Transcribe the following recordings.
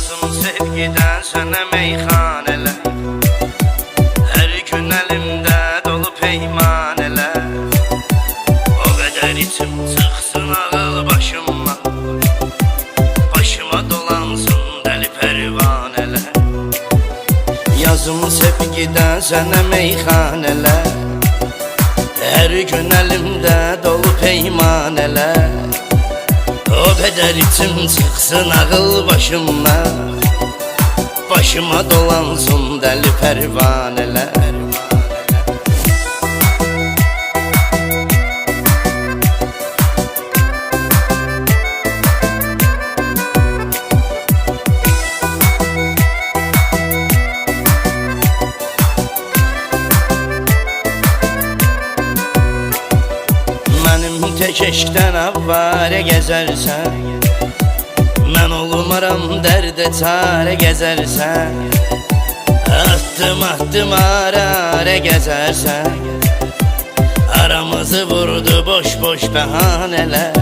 Yazım sevgiden sana meyhaneler, her gün elimde dolu peymaneler. O kadar içim çıksın ağıl başıma, başıma dolansın deli pervaneler. Yazım sevgiden sana meyhaneler, her gün elimde dolu peymaneler. O kadar içim çıksın ağıl başıma, başıma dolansın deli pervaneler. Mənim tek eşkdən avvarə gəzərsən, mən olmaram dərdə çarə gəzərsən. Atdım atdım ara gəzərsən, aramızı vurdu boş boş bəhanələr.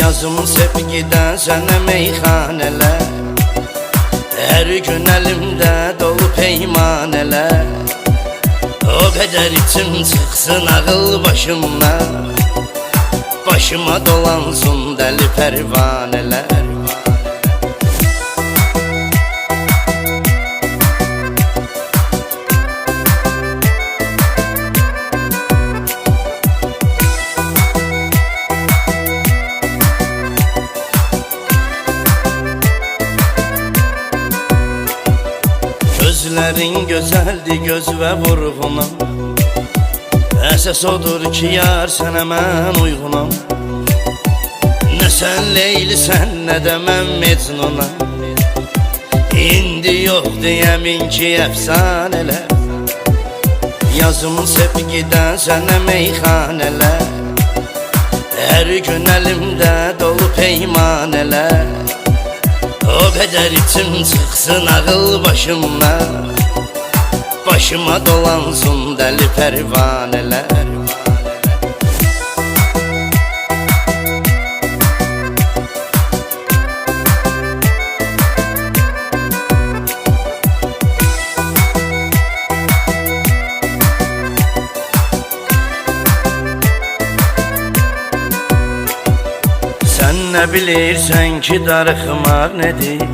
Yazım sevgidən sənə meyxanələr, hər gün əlimdə dolu peymanələr. O kadar içim çıksın ağıl başıma, başıma dolansın deli pervaneler. Gözlerin güzeldi göz ve vurğunam, əsas odur ki yar sənə mən uyğunam. Nə sən Leylisən, nə də mən Mecnunam, indi yox deyəmin ki əfsanələr. Yazım sevgidən sənə meyxanələr, hər gün əlimdə dolu peymanələr. O kadar içim çıksın ağıl başıma, başıma dolansın deli pervaneler. Sen ne bilirsen ki darıxmaq nedir,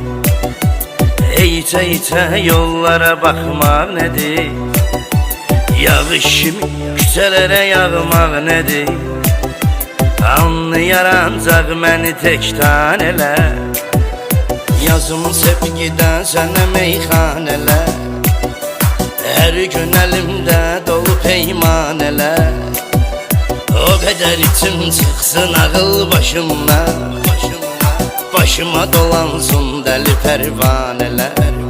İçə yollara baxmaq nedir, yağış kimi küçələrə yağmaq nedir. Anlayar ancaq məni tək tanələr. Yazım sevgidən sənə meyxanələr, hər gün əlimdə dolu peymanələr. O kadar içim çıksın ağıl başıma, başıma dolansın deli pervaneler.